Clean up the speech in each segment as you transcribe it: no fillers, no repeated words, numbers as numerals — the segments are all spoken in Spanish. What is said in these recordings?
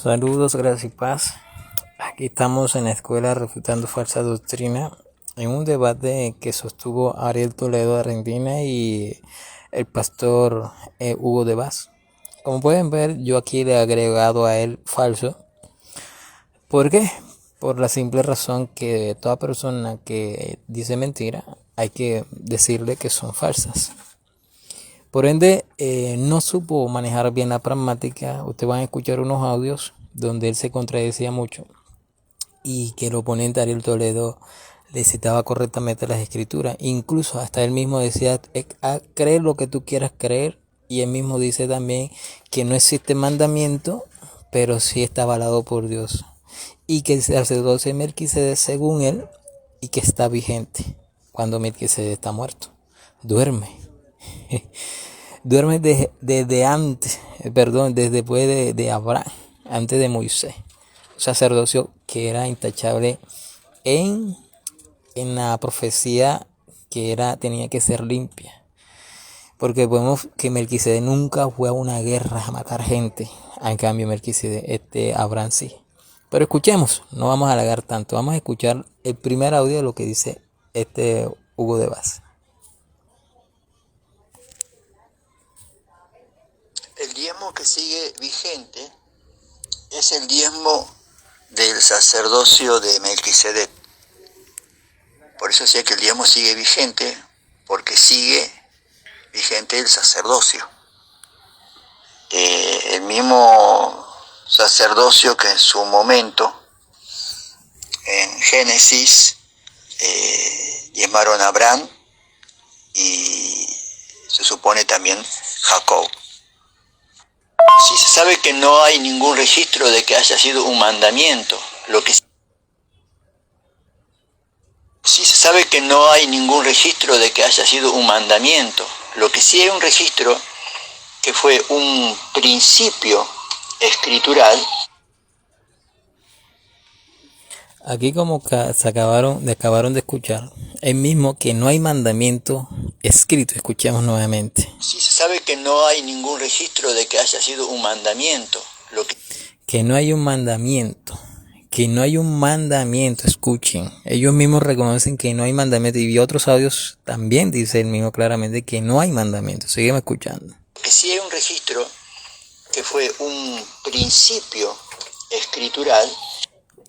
Saludos, gracias y paz. Aquí estamos en la escuela refutando falsa doctrina en un debate que sostuvo Ariel Toledo de Argentina y el pastor Hugo de Vaz. Como pueden ver, yo aquí le he agregado a él falso. ¿Por qué? Por la simple razón que toda persona que dice mentira hay que decirle que son falsas. Por ende, no supo manejar bien la pragmática. Ustedes van a escuchar unos audios donde él se contradecía mucho y que el oponente Ariel Toledo le citaba correctamente las escrituras. Incluso hasta él mismo decía, cree lo que tú quieras creer. Y él mismo dice también que no existe mandamiento, pero sí está avalado por Dios. Y que el sacerdocio de Melquisedec, según él, y que está vigente cuando Melquisedec está muerto. Duerme. Duerme desde antes, desde después de Abraham, antes de Moisés. Un sacerdocio que era intachable en la profecía que tenía que ser limpia. Porque vemos que Melquisedec nunca fue a una guerra a matar gente. En cambio, Melquisedec, Abraham sí. Pero escuchemos, no vamos a alargar tanto. Vamos a escuchar el primer audio de lo que dice Hugo de Vaz. El diezmo que sigue vigente es el diezmo del sacerdocio de Melquisedec. Por eso sé que el diezmo sigue vigente, porque sigue vigente el sacerdocio. El mismo sacerdocio que en su momento, en Génesis, diezmaron a Abraham y se supone también Jacob. Sí se sabe que no hay ningún registro de que haya sido un mandamiento. Sí se sabe que no hay ningún registro de que haya sido un mandamiento. Lo que sí hay un registro que fue un principio escritural. Aquí como se acabaron de escuchar, el mismo que no hay mandamiento escrito. Escuchemos nuevamente. Sí se sabe que no hay ningún registro de que haya sido un mandamiento. Que no hay un mandamiento. Que no hay un mandamiento. Escuchen. Ellos mismos reconocen que no hay mandamiento. Y otros audios también dice el mismo claramente que no hay mandamiento. Sígueme escuchando. Que sí hay un registro que fue un principio escritural.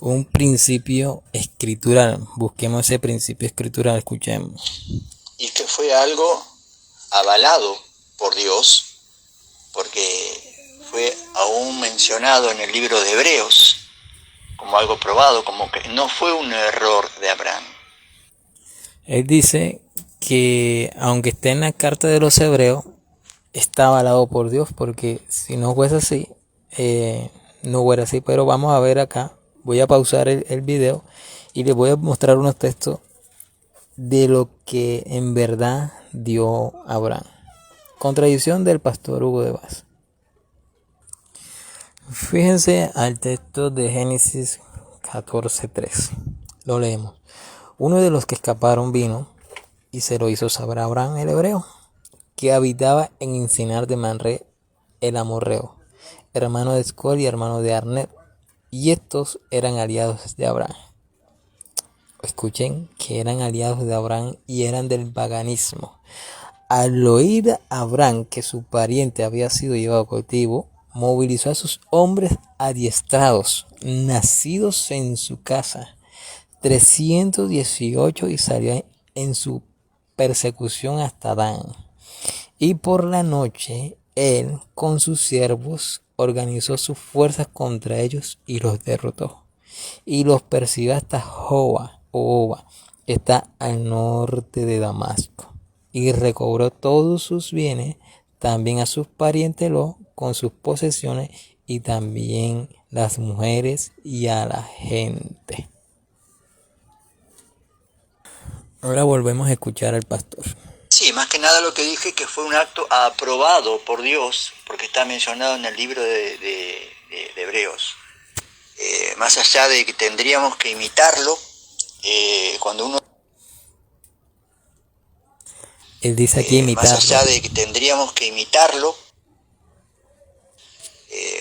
Un principio escritural. Busquemos ese principio escritural, escuchemos. Y que fue algo avalado por Dios, porque fue aún mencionado en el libro de Hebreos como algo probado, como que no fue un error de Abraham. Él dice que aunque esté en la carta de los Hebreos, está avalado por Dios, porque si no fuese así, no fuera así. Pero vamos a ver acá. Voy a pausar el video y les voy a mostrar unos textos de lo que en verdad dio Abraham. Contradicción del pastor Hugo de Vaz. Fíjense al texto de Génesis 14:3. Lo leemos. Uno de los que escaparon vino y se lo hizo saber a Abraham el hebreo, que habitaba en Encinar de Manré el amorreo, hermano de Escol y hermano de Arnet, y estos eran aliados de Abraham. Escuchen que eran aliados de Abraham y eran del paganismo. Al oír Abraham que su pariente había sido llevado cautivo, movilizó a sus hombres adiestrados, nacidos en su casa, 318, y salió en su persecución hasta Dan. Y por la noche, él con sus siervos organizó sus fuerzas contra ellos y los derrotó. Y los persiguió hasta Joba, que está al norte de Damasco. Y recobró todos sus bienes, también a sus parientes con sus posesiones, y también las mujeres y a la gente. Ahora volvemos a escuchar al pastor. Sí, más que nada lo que dije que fue un acto aprobado por Dios, porque está mencionado en el libro de Hebreos. Más allá de que tendríamos que imitarlo, cuando uno... Él dice aquí imitarlo. Más allá de que tendríamos que imitarlo,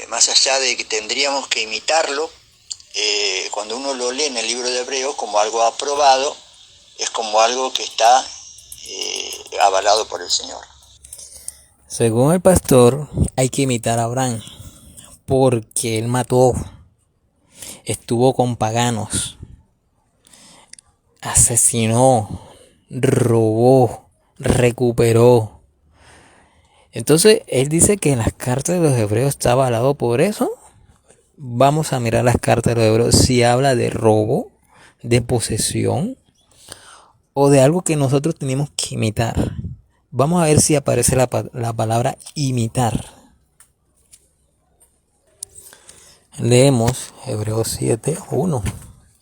más allá de que tendríamos que imitarlo, cuando uno lo lee en el libro de Hebreos como algo aprobado, es como algo que está avalado por el Señor. Según el pastor, hay que imitar a Abraham, porque él mató, estuvo con paganos, asesinó, robó, recuperó. Entonces, él dice que en las cartas de los hebreos está avalado por eso. Vamos a mirar las cartas de los hebreos si habla de robo, de posesión o de algo que nosotros tenemos que imitar. Vamos a ver si aparece la palabra imitar. Leemos Hebreos 7:1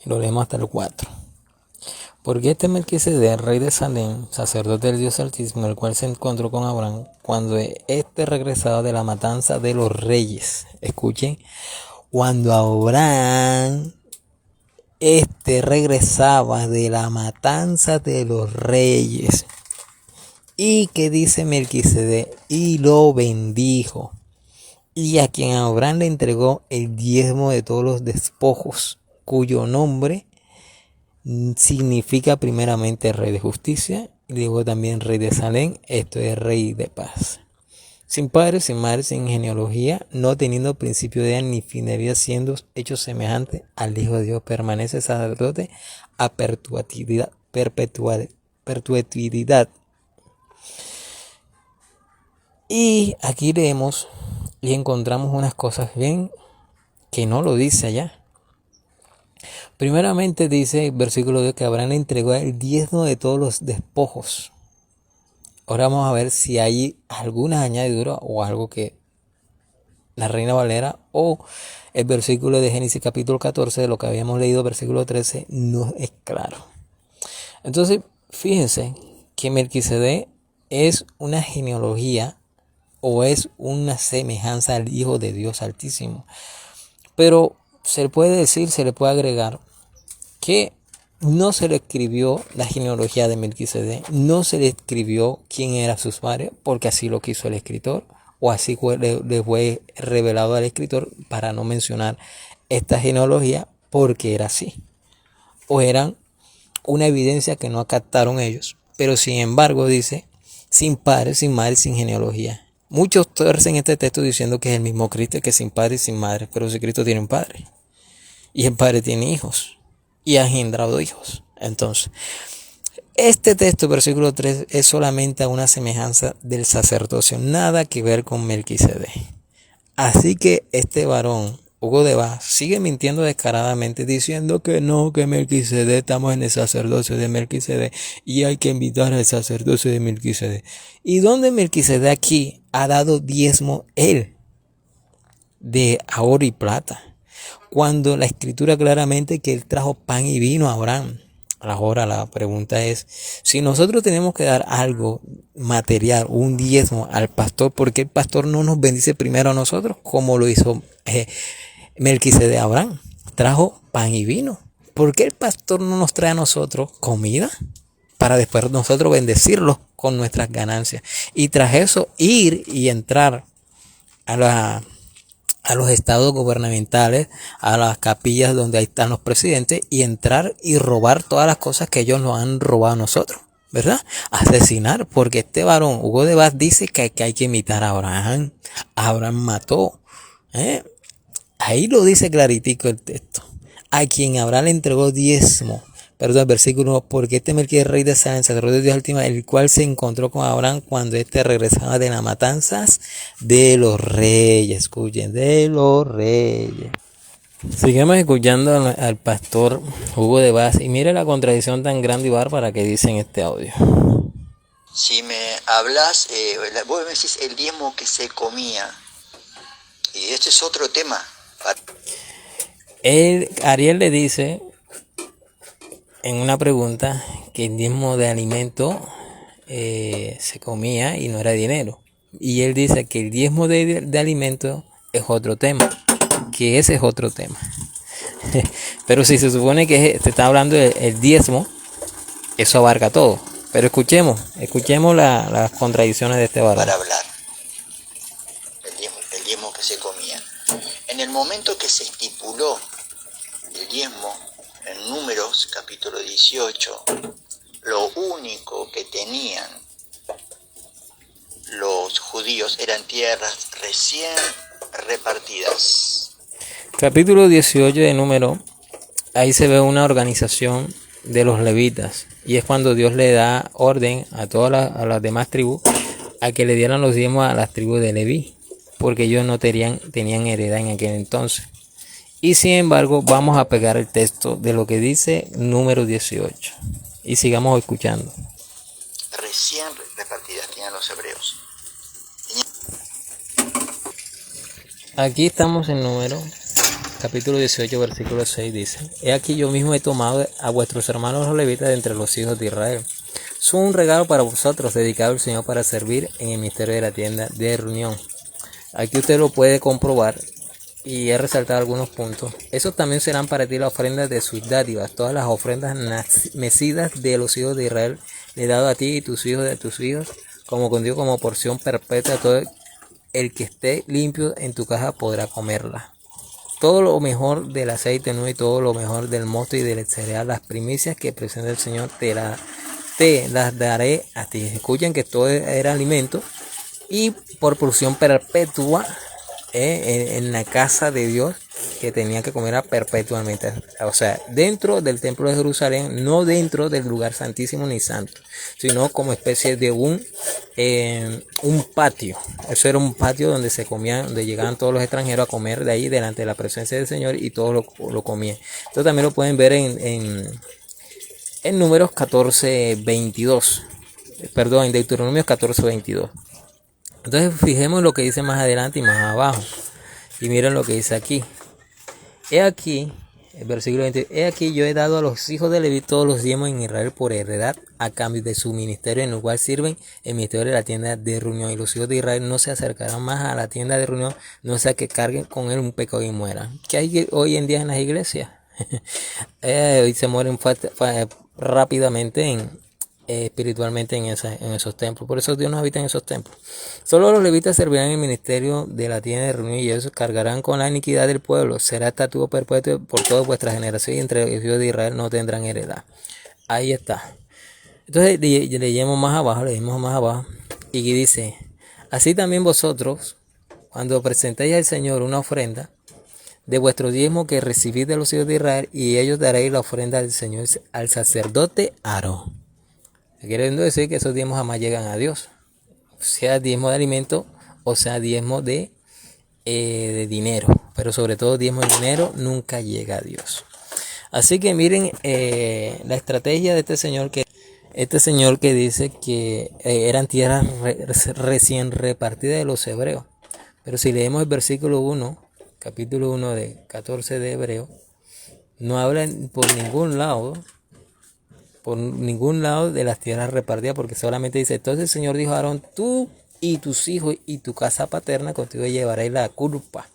y lo leemos hasta el 4. Porque este Melquisedec, rey de Salem, sacerdote del Dios Altísimo, el cual se encontró con Abraham cuando éste regresaba de la matanza de los reyes. Escuchen, cuando Abraham regresaba de la matanza de los reyes. Y que dice Melquisedec, y lo bendijo. Y a quien Abraham le entregó el diezmo de todos los despojos, cuyo nombre significa primeramente rey de justicia, y luego también rey de Salem, esto es rey de paz. Sin padre, sin madre, sin genealogía, no teniendo principio de edad ni fin de vida, siendo hecho semejante al Hijo de Dios, permanece sacerdote a perpetuidad. Y aquí leemos y encontramos unas cosas bien que no lo dice allá. Primeramente dice el versículo 2 que Abraham le entregó el diezmo de todos los despojos. Ahora vamos a ver si hay alguna añadidura o algo que la Reina Valera o el versículo de Génesis capítulo 14 de lo que habíamos leído, versículo 13, no es claro. Entonces, fíjense que Melquisedec es una genealogía o es una semejanza al Hijo de Dios Altísimo. Pero se le puede decir, se le puede agregar que no se le escribió la genealogía de Melquisedec, no se le escribió quién era sus padres, porque así lo quiso el escritor, o así le fue revelado al escritor para no mencionar esta genealogía, porque era así, o eran una evidencia que no captaron ellos. Pero sin embargo dice, sin padre, sin madre, sin genealogía. Muchos torcen este texto diciendo que es el mismo Cristo, que sin padre y sin madre, pero si Cristo tiene un padre, y el padre tiene hijos, y ha engendrado hijos. Entonces, este texto, versículo 3, es solamente una semejanza del sacerdocio, nada que ver con Melquisedec. Así que este varón, Hugo de Vaz, sigue mintiendo descaradamente diciendo que no, que Melquisedec, estamos en el sacerdocio de Melquisedec y hay que invitar al sacerdocio de Melquisedec. ¿Y dónde Melquisedec aquí ha dado diezmo él? De oro y plata. Cuando la escritura claramente que él trajo pan y vino a Abraham. Ahora la pregunta es, si nosotros tenemos que dar algo material, un diezmo al pastor, ¿por qué el pastor no nos bendice primero a nosotros? Como lo hizo Melquisedec de Abraham. Trajo pan y vino. ¿Por qué el pastor no nos trae a nosotros comida? Para después nosotros bendecirlos con nuestras ganancias. Y tras eso ir y entrar a los estados gubernamentales, a las capillas donde ahí están los presidentes y entrar y robar todas las cosas que ellos nos han robado a nosotros, ¿verdad? Asesinar, porque este varón, Hugo de Vaz, dice que hay que imitar a Abraham. Abraham mató. Ahí lo dice claritico el texto. A quien Abraham le entregó diezmo. Perdón, el versículo, porque este Melquisedec, rey de Salem, sacerdote de Dios Altísimo, el cual se encontró con Abraham cuando éste regresaba de las matanzas de los reyes. Escuchen, de los reyes. Sigamos escuchando al pastor Hugo de Vaz y mire la contradicción tan grande y bárbara que dice en este audio. Si me hablas, vos me decís el diezmo que se comía, y este es otro tema. Ariel le dice en una pregunta que el diezmo de alimento se comía y no era dinero. Y él dice que el diezmo de alimento es otro tema, que ese es otro tema. Pero si se supone que se está hablando del diezmo, eso abarca todo. Pero escuchemos las contradicciones de este varón. Para hablar, el diezmo que se comía. momento que se estipuló el diezmo en Números capítulo 18, lo único que tenían los judíos eran tierras recién repartidas. Capítulo 18 de Número, ahí se ve una organización de los levitas, y es cuando Dios le da orden a a las demás tribus a que le dieran los diezmos a las tribus de Leví, porque ellos no tenían heredad en aquel entonces. Y sin embargo, vamos a pegar el texto de lo que dice Número 18 y sigamos escuchando. Recién repartidas tenían los hebreos. Aquí estamos en Número, capítulo 18, versículo 6, dice: He aquí yo mismo he tomado a vuestros hermanos los levitas de entre los hijos de Israel. Son un regalo para vosotros, dedicado al Señor para servir en el misterio de la tienda de reunión. Aquí usted lo puede comprobar y he resaltado algunos puntos. Esos también serán para ti las ofrendas de sus dádivas, todas las ofrendas mecidas de los hijos de Israel, le he dado a ti y tus hijos de tus hijos, como contigo como porción perpetua. Todo el que esté limpio en tu casa podrá comerla. Todo lo mejor del aceite nuevo y todo lo mejor del mosto y del cereal, las primicias que presenta el Señor, te las daré a ti. Escuchen que todo era alimento y por porción perpetua en la casa de Dios, que tenía que comer perpetuamente, o sea, dentro del templo de Jerusalén, no dentro del lugar santísimo ni santo, sino como especie de un patio. Eso era un patio donde se comían, donde llegaban todos los extranjeros a comer de ahí delante de la presencia del Señor, y todos lo comían. Esto también lo pueden ver en Números 14:22, perdón, en Deuteronomio 14:22. Entonces fijemos lo que dice más adelante y más abajo. Y miren lo que dice aquí. He aquí, el versículo 20, he aquí yo he dado a los hijos de Leví todos los diezmos en Israel por heredad, a cambio de su ministerio, en el cual sirven el ministerio de la tienda de reunión. Y los hijos de Israel no se acercarán más a la tienda de reunión, no sea que carguen con él un pecado y mueran. ¿Qué hay hoy en día en las iglesias? Hoy se mueren rápidamente espiritualmente en esos templos. Por eso Dios no habita en esos templos. Solo los levitas servirán en el ministerio de la tienda de reunión, y ellos cargarán con la iniquidad del pueblo. Será estatuto perpetuo por todas vuestras generaciones, y entre los hijos de Israel no tendrán heredad. Ahí está. Entonces leemos más abajo, y dice: así también vosotros, cuando presentéis al Señor una ofrenda de vuestro diezmo que recibís de los hijos de Israel, y ellos daréis la ofrenda del Señor al sacerdote Aarón. Queriendo decir que esos diezmos jamás llegan a Dios, sea diezmo de alimento o sea diezmo de dinero, pero sobre todo diezmo de dinero nunca llega a Dios. Así que miren la estrategia de este señor que dice que eran tierras recién repartidas de los hebreos. Pero si leemos el versículo 1, capítulo 1 de 14 de Hebreo, no habla por ningún lado de las tierras repartidas, porque solamente dice: entonces el Señor dijo a Aarón: tú y tus hijos y tu casa paterna contigo llevaréis la culpa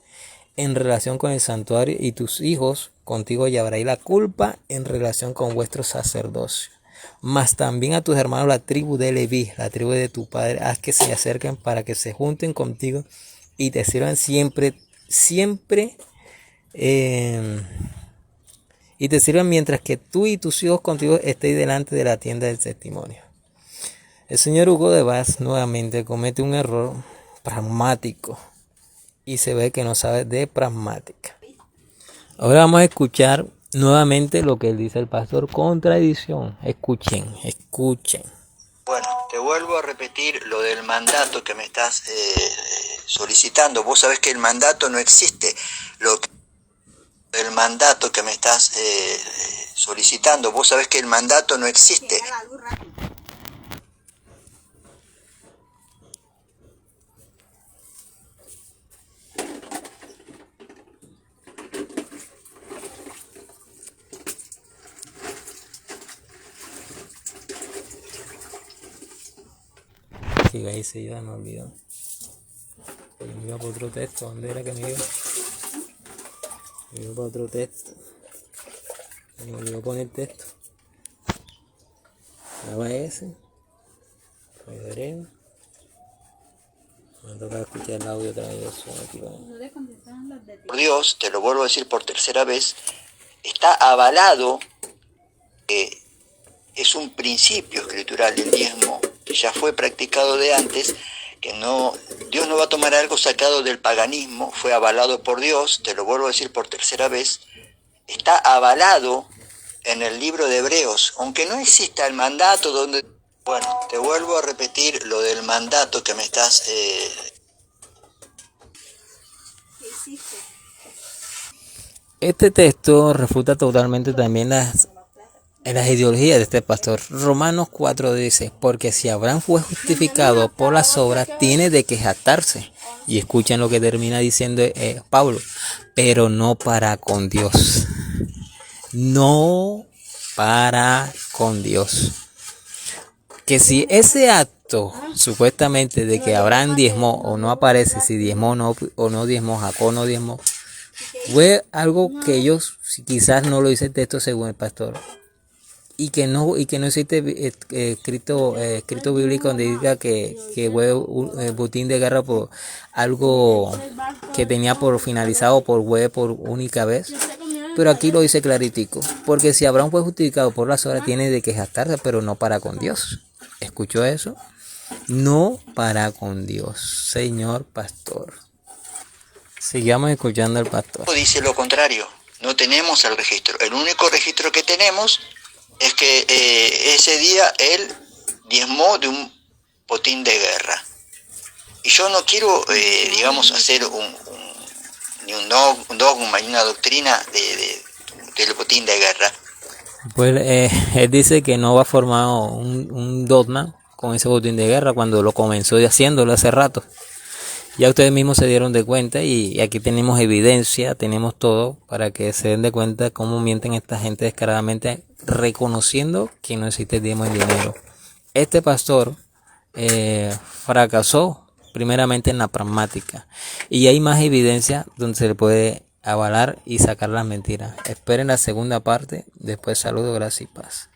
en relación con el santuario, y tus hijos contigo llevaréis la culpa en relación con vuestro sacerdocio. Mas también a tus hermanos, la tribu de Leví, la tribu de tu padre, haz que se acerquen para que se junten contigo y te sirvan siempre, y te sirvan mientras que tú y tus hijos contigo estéis delante de la tienda del testimonio. El señor Hugo de Vaz nuevamente comete un error pragmático, y se ve que no sabe de pragmática. Ahora vamos a escuchar nuevamente lo que él dice el pastor contradicción. Escuchen. Bueno, te vuelvo a repetir lo del mandato que me estás solicitando. Vos sabés que el mandato no existe. El mandato que me estás solicitando, vos sabés que el mandato no existe. Sí, ahí se iba, me olvidó. Me iba por otro texto. ¿Dónde era que me iba? Me iba por otro texto. Me olvidó poner texto. Daba ese. Febrero. Me toca escuchar el audio otra vez. Por Dios, te lo vuelvo a decir por tercera vez, está avalado, es un principio escritural del diezmo, que ya fue practicado de antes, que no, Dios no va a tomar algo sacado del paganismo, fue avalado por Dios, te lo vuelvo a decir por tercera vez, está avalado en el libro de Hebreos, aunque no exista el mandato donde... Bueno, te vuelvo a repetir lo del mandato que me estás... Este texto refuta totalmente también las ideologías de este pastor. Romanos 4 dice, porque si Abraham fue justificado por las obras, tiene de qué jactarse. Y escuchen lo que termina diciendo Pablo, pero no para con Dios. No para con Dios. Que si ese acto supuestamente de que Abraham diezmó o no aparece, si diezmó o no diezmó, Jacob no diezmó, fue algo que ellos quizás no lo dice el texto según el pastor, y que no existe escrito bíblico donde diga que fue un botín de guerra por algo que tenía por finalizado por única vez. Pero aquí lo dice claritico, porque si Abraham fue justificado por las obras, tiene de que jactarse, pero no para con Dios. ¿Escuchó eso? No para con Dios, señor pastor. Sigamos escuchando al pastor. Dice lo contrario, no tenemos el registro. El único registro que tenemos es que ese día él diezmó de un botín de guerra. Y yo no quiero, digamos, hacer ni un dogma ni una doctrina del botín de guerra. Pues él dice que no va a formar un dogma con ese botín de guerra cuando lo comenzó haciéndolo hace rato. Ya ustedes mismos se dieron de cuenta y aquí tenemos evidencia, tenemos todo para que se den de cuenta cómo mienten esta gente descaradamente, reconociendo que no existe diezmo en dinero. Este pastor fracasó primeramente en la pragmática y hay más evidencia donde se le puede avalar y sacar las mentiras. Esperen la segunda parte. Después saludos, gracias y paz.